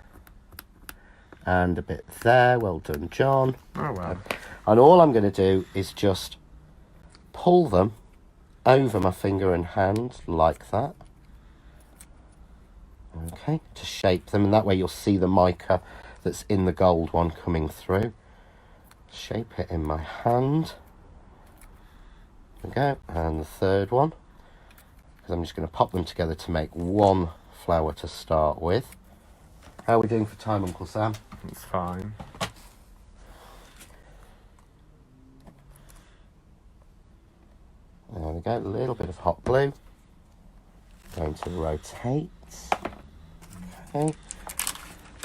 And a bit there. Well done, John. Oh, well. And all I'm going to do is just pull them over my finger and hand like that. Okay, to shape them, and that way you'll see the mica that's in the gold one coming through. Shape it in my hand. There we go, and the third one. Because I'm just going to pop them together to make one flower to start with. How are we doing for time, Uncle Sam? It's fine. There we go, a little bit of hot glue. Going to rotate. Okay.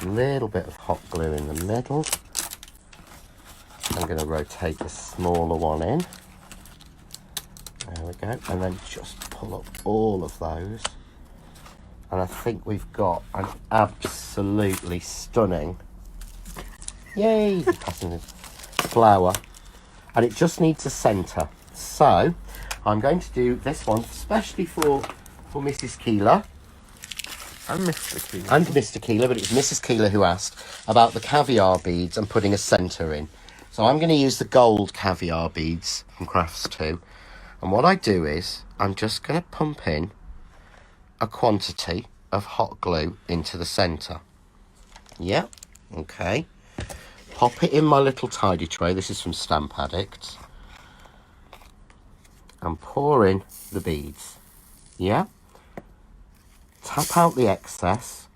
A little bit of hot glue in the middle. I'm going to rotate the smaller one in. There we go. And then just pull up all of those. And I think we've got an absolutely stunning, yay, flower. And it just needs a centre. So I'm going to do this one especially for Mrs. Keeler. And Mr. Keeler. And Mr. Keeler, but it was Mrs. Keeler who asked about the caviar beads and putting a centre in. So I'm going to use the gold caviar beads from Crafts 2. And what I do is, I'm just going to pump in a quantity of hot glue into the centre. Yeah, okay. Pop it in my little tidy tray. This is from Stamp Addict. And pour in the beads. Yeah. Tap out the excess.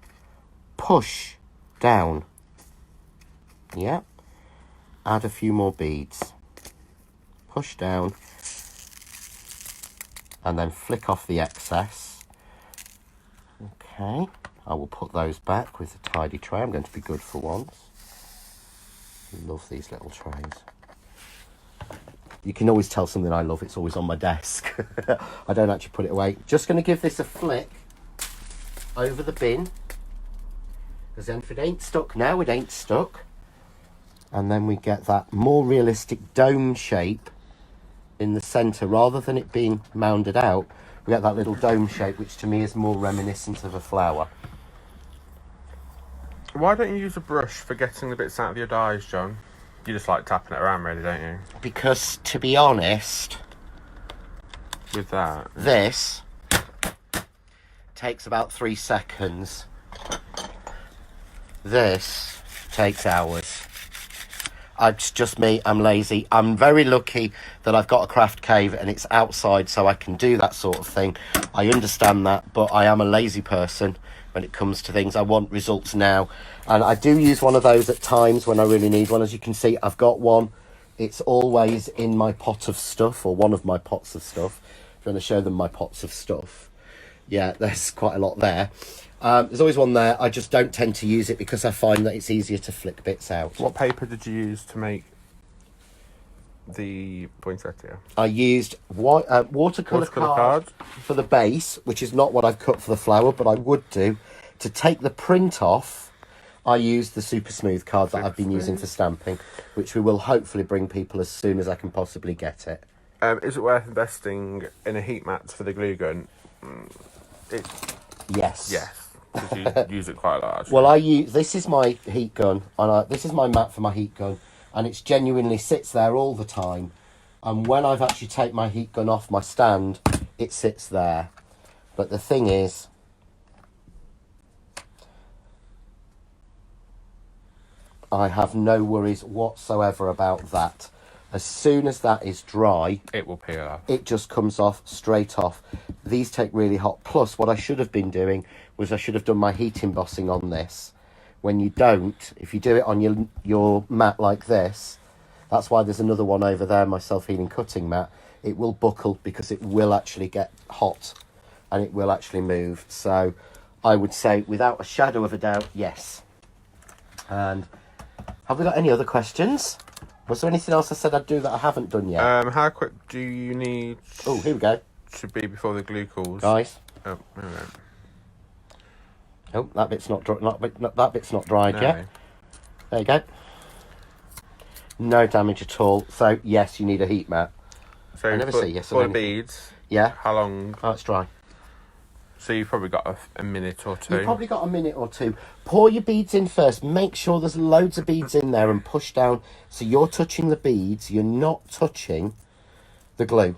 Push down. Yeah. Add a few more beads. Push down. And then flick off the excess. Okay. I will put those back with the tidy tray. I'm going to be good for once. Love these little trays. You can always tell something I love. It's always on my desk. I don't actually put it away. Just going to give this a flick over the bin. Because then if it ain't stuck now, it ain't stuck. And then we get that more realistic dome shape in the centre. Rather than it being mounded out, we get that little dome shape, which to me is more reminiscent of a flower. Why don't you use a brush for getting the bits out of your dies, John? You just like tapping it around, really, don't you? Because, to be honest, With that. this takes about 3 seconds. This takes hours. It's just me, I'm lazy. I'm very lucky that I've got a craft cave and it's outside so I can do that sort of thing. I understand that, but I am a lazy person when it comes to things. I want results now, and I do use one of those at times when I really need one. As you can see, I've got one. It's always in my pot of stuff, or one of my pots of stuff. If you want to show them my pots of stuff, yeah, there's quite a lot there. There's always one there. I just don't tend to use it because I find that it's easier to flick bits out. What paper did you use to make the poinsettia? I used watercolour card for the base, which is not what I've cut for the flower, but I would do. To take the print off, I used the super smooth card that I've been using for stamping, which we will hopefully bring people as soon as I can possibly get it. Is it worth investing in a heat mat for the glue gun? Yes. Yes. Because you use it quite a lot, actually. Well, this is my heat gun, and this is my mat for my heat gun, and it's genuinely sits there all the time. And when I've actually taken my heat gun off my stand, it sits there. But the thing is, I have no worries whatsoever about that. As soon as that is dry, it will peel off. It just comes off straight off. These take really hot. Plus, what I should have been doing was I should have done my heat embossing on this. When you don't, if you do it on your mat like this, that's why there's another one over there, my self-healing cutting mat. It will buckle because it will actually get hot and it will actually move. So I would say, without a shadow of a doubt, yes. And have we got any other questions? Was there anything else I said I'd do that I haven't done yet? How quick do you need? Oh, here we go. To be before the glue cools. Nice. Oh, there we go. Oh, that bit's not that bit's not dried yet. There you go. No damage at all. So yes, you need a heat mat. So I never say yes for or the beads. Yeah. How long? Oh, it's dry. So you've probably got a minute or two. You've probably got a minute or two. Pour your beads in first. Make sure there's loads of beads in there and push down. So you're touching the beads. You're not touching the glue.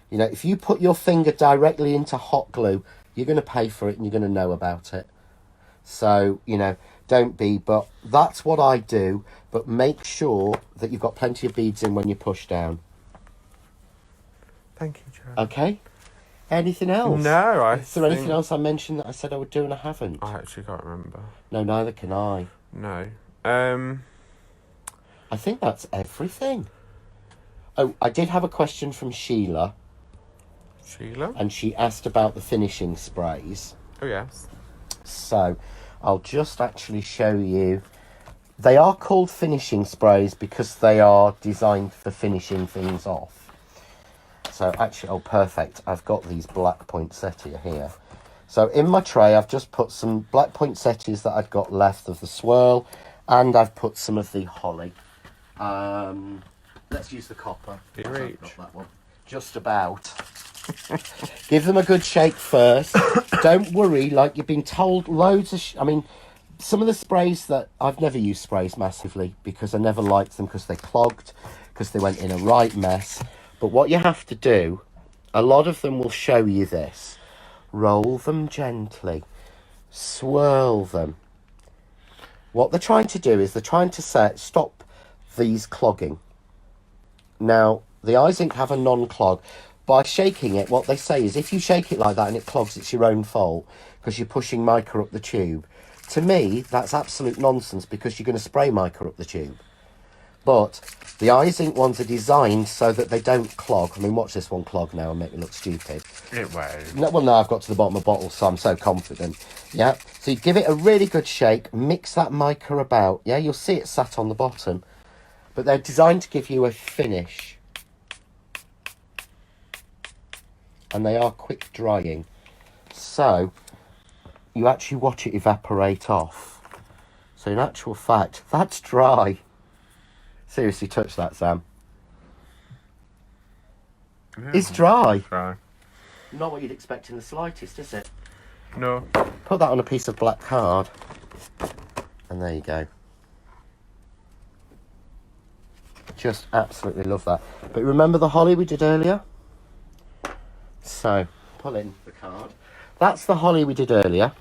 You know, if you put your finger directly into hot glue, you're going to pay for it and you're going to know about it. So, you know, don't be. But that's what I do. But make sure that you've got plenty of beads in when you push down. Thank you, Joe. Okay. Anything else? No, Is there anything else I mentioned that I said I would do and I haven't? I actually can't remember. No, neither can I. No. I think that's everything. Oh, I did have a question from Sheila. Sheila? And she asked about the finishing sprays. Oh, yes. So, I'll just actually show you. They are called finishing sprays because they are designed for finishing things off. So actually, oh perfect, I've got these black poinsettia here. So in my tray, I've just put some black poinsettias that I've got left of the swirl, and I've put some of the holly. Let's use the copper. Here, Not that one. Just about. Give them a good shake first. Don't worry, like you've been told loads of... I mean, some of the sprays that... I've never used sprays massively because I never liked them because they clogged, because they went in a right mess. But what you have to do, a lot of them will show you this. Roll them gently. Swirl them. What they're trying to do is they're trying to stop these clogging. Now, the Izink have a non-clog. By shaking it, what they say is if you shake it like that and it clogs, it's your own fault because you're pushing mica up the tube. To me, that's absolute nonsense because you're going to spray mica up the tube. But the Izink ones are designed so that they don't clog. I mean, watch this one clog now and make me look stupid. It won't. No, well, no, I've got to the bottom of the bottle, so I'm so confident. Yeah, so you give it a really good shake, mix that mica about. Yeah, you'll see it sat on the bottom. But they're designed to give you a finish. And they are quick drying. So, you actually watch it evaporate off. So in actual fact, that's dry. Seriously, touch that, Sam. Yeah, it's dry. Dry. Not what you'd expect in the slightest, is it? No. Put that on a piece of black card. And there you go. Just absolutely love that. But remember the holly we did earlier? So, pull in the card. That's the holly we did earlier.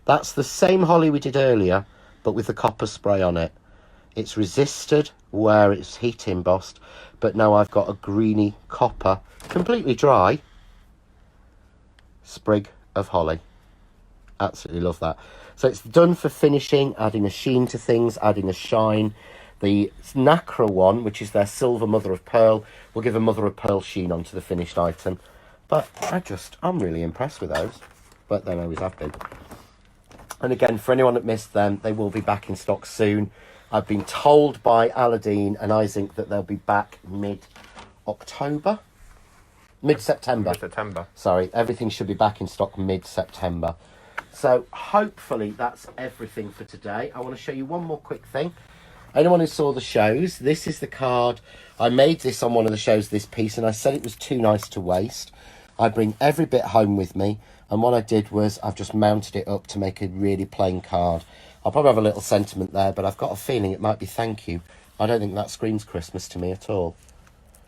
That's the same holly we did earlier, but with the copper spray on it. It's resisted where it's heat embossed, but now I've got a greeny copper, completely dry, sprig of holly. Absolutely love that. So it's done for finishing, adding a sheen to things, adding a shine. The Nacra one, which is their silver mother of pearl, will give a mother of pearl sheen onto the finished item. But I'm really impressed with those. But they always have been. And again, for anyone that missed them, they will be back in stock soon. I've been told by Aladdin and Izink that they'll be back mid-October. Mid-September. Mid-September. Sorry, everything should be back in stock mid-September. So hopefully that's everything for today. I want to show you one more quick thing. Anyone who saw the shows, this is the card. I made this on one of the shows, this piece, and I said it was too nice to waste. I bring every bit home with me, and what I did was I've just mounted it up to make a really plain card. I'll probably have a little sentiment there, but I've got a feeling it might be thank you. I don't think that screams Christmas to me at all,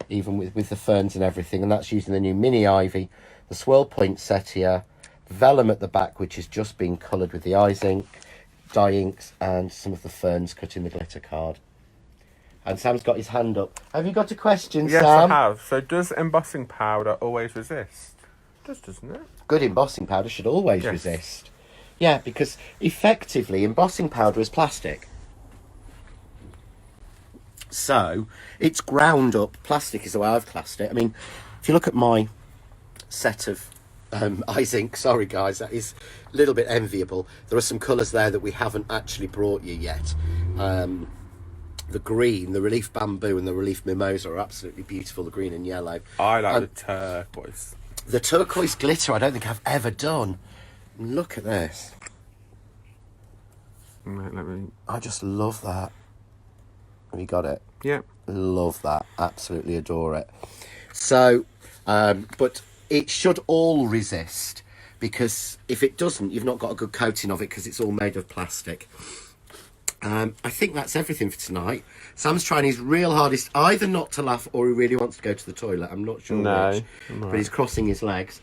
even with the ferns and everything, and that's using the new mini ivy, the swirl poinsettia, vellum at the back, which is just being coloured with the Izink, dye inks, and some of the ferns cut in the glitter card. And Sam's got his hand up. Have you got a question, yes, Sam? Yes, I have. So does embossing powder always resist? It does, doesn't it? Good embossing powder should always resist. Yeah, because effectively embossing powder is plastic. So it's ground up. Plastic is the way I've classed it. I mean, if you look at my set of Izink, sorry guys, that is a little bit enviable. There are some colours there that we haven't actually brought you yet. The green, the relief bamboo and the relief mimosa are absolutely beautiful, the green and yellow. I like the turquoise. The turquoise glitter I don't think I've ever done. Look at this. Let me... I just love that. Have you got it? Yeah. Love that. Absolutely adore it. So, but it should all resist, because if it doesn't, you've not got a good coating of it because it's all made of plastic. I think that's everything for tonight. Sam's trying his real hardest either not to laugh or he really wants to go to the toilet. I'm not sure which, but he's crossing his legs.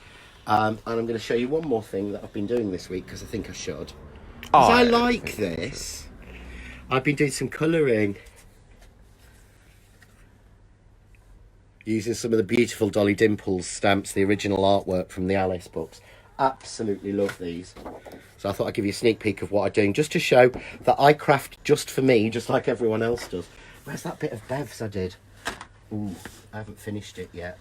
And I'm going to show you one more thing that I've been doing this week because I think I should. Because I like this. I've been doing some colouring. Using some of the beautiful Dolly Dimples stamps, the original artwork from the Alice books. Absolutely love these. So I thought I'd give you a sneak peek of what I'm doing, just to show that I craft just for me, just like everyone else does. Where's that bit of Bev's I did? Ooh, I haven't finished it yet.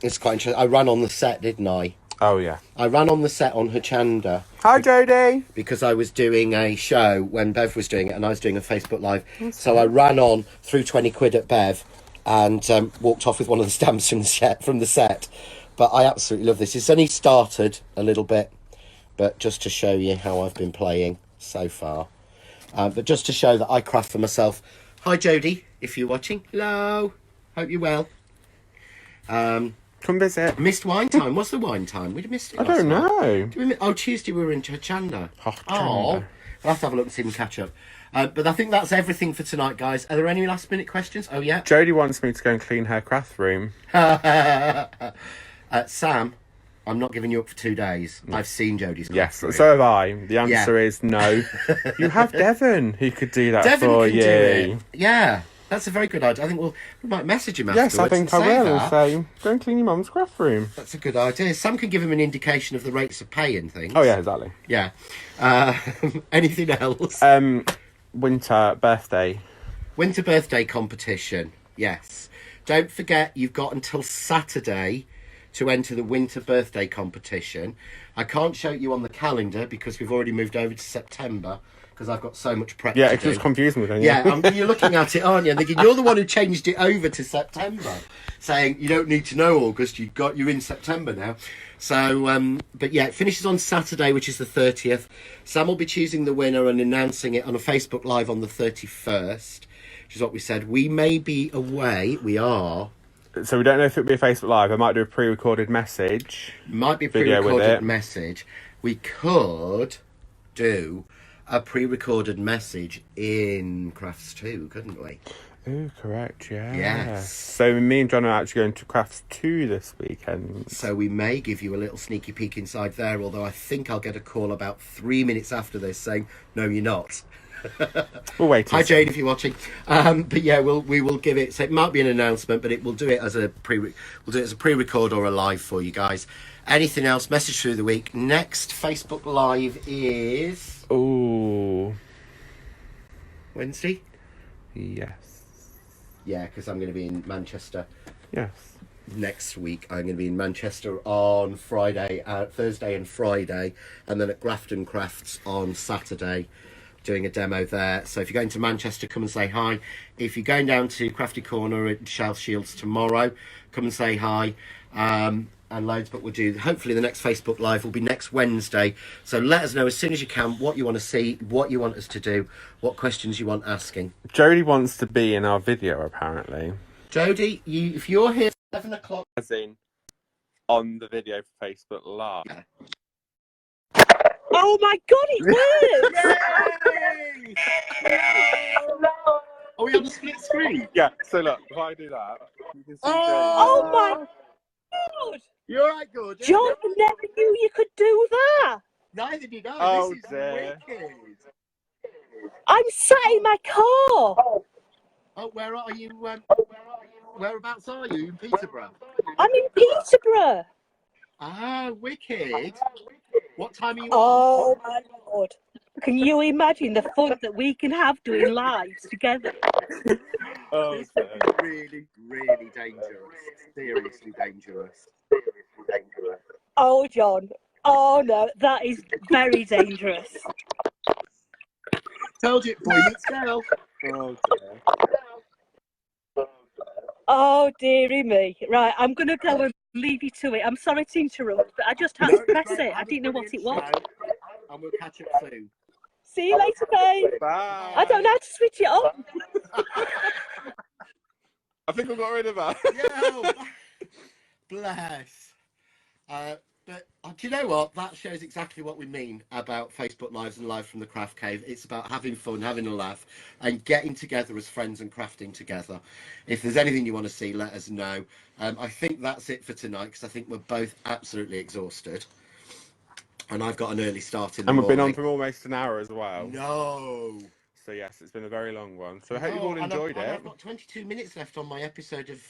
It's quite interesting. I ran on the set, didn't I? Oh, yeah. I ran on the set on Hochanda. Hi, Jodie. Because I was doing a show when Bev was doing it and I was doing a Facebook Live. So I ran on, threw 20 quid at Bev and walked off with one of the stamps from the set. But I absolutely love this. It's only started a little bit, but just to show you how I've been playing so far. But just to show that I craft for myself. Hi, Jodie, if you're watching. Hello. Hope you're well. Come visit. Missed wine time. What's the wine time? We missed it. I don't know. Tuesday we were in Hochanda. Hochanda. Oh, we'll have to have a look and see and catch up. But I think that's everything for tonight, guys. Are there any last minute questions? Oh, yeah. Jodie wants me to go and clean her craft room. Sam, I'm not giving you up for 2 days. I've seen Jodie's craft room. So have I. The answer is no. You have Devon who could do that Devon for can you. do it. Yeah. That's a very good idea. I think we might message him afterwards. Yes, I think I will. And say, go and clean your mum's craft room. That's a good idea. Sam can give him an indication of the rates of pay and things. Oh, yeah, exactly. Yeah. Anything else? Winter birthday. Winter birthday competition. Yes. Don't forget, you've got until Saturday to enter the winter birthday competition. I can't show you on the calendar because we've already moved over to September. Because I've got so much prep to do. Yeah, it was confusing me then. Yeah, you're looking at it, aren't you? And thinking, you're the one who changed it over to September. Saying, you don't need to know August, you're in September now. So, but yeah, it finishes on Saturday, which is the 30th. Sam will be choosing the winner and announcing it on a Facebook Live on the 31st, which is what we said. We may be away. We are. So we don't know if it'll be a Facebook Live. I might do a pre-recorded message. Might be a pre-recorded message. We could do a pre-recorded message in Crafts 2, couldn't we? Oh, correct, yeah. Yes. So me and John are actually going to Crafts 2 this weekend. So we may give you a little sneaky peek inside there, although I think I'll get a call about 3 minutes after this saying, no, you're not. We'll wait. Hi Jane, if you're watching. But yeah, we will give it. So it might be an announcement, but we'll do it as a pre-record or a live for you guys. Anything else? Message through the week. Next Facebook Live is Wednesday. Yes. Yeah, because I'm going to be in Manchester. Yes. Next week I'm going to be in Manchester on Friday, Thursday and Friday, and then at Grafton Crafts on Saturday, doing a demo there. So if you're going to Manchester, come and say hi. If you're going down to Crafty Corner at Shell Shields tomorrow, come and say hi. And loads, but we'll do, hopefully the next Facebook Live will be next Wednesday. So let us know as soon as you can what you want to see, what you want us to do, what questions you want asking. Jodie wants to be in our video, apparently. Jodie, if you're here 7 o'clock. As in, on the video for Facebook Live. Yeah. Oh my god, it works! Are we on the split screen? Yeah, so look, if I do that, you can see Oh my god! You're alright, good. John, I never knew you could do that! Neither did I. Oh, this is dear. wicked. I'm sat in my car! Oh, where are you? Whereabouts are you? In Peterborough? I'm in Peterborough! Ah, wicked. What time are you Oh my lord. Can you imagine the fun that we can have doing lives together? Oh, This would be really, really dangerous. Seriously dangerous. Oh, John. Oh no, that is very dangerous. Told you, boy meets girl. Oh, dear. Oh dearie me. Right, I'm going to go and leave you to it. I'm sorry to interrupt, but I just had to press it. I didn't know what it was. And we'll catch up soon. See you later, babe. Bye. I don't know how to switch it on. I think I got rid of that. Yeah. Bless. But do you know what? That shows exactly what we mean about Facebook Lives and Live from the Craft Cave. It's about having fun, having a laugh, and getting together as friends and crafting together. If there's anything you want to see, let us know. I think that's it for tonight, because I think we're both absolutely exhausted. And I've got an early start in the morning. And we've been on for almost an hour as well. No. So yes, it's been a very long one. So I hope you've all enjoyed it. I've got 22 minutes left on my episode of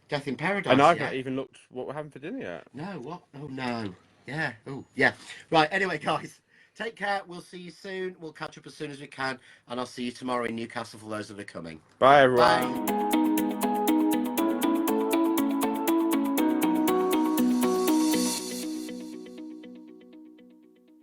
Death in Paradise. And I've not even looked what we're having for dinner yet. No, what? Oh, no. Yeah. Oh, yeah. Right, anyway, guys, take care. We'll see you soon. We'll catch up as soon as we can. And I'll see you tomorrow in Newcastle for those that are coming. Bye, everyone. Bye.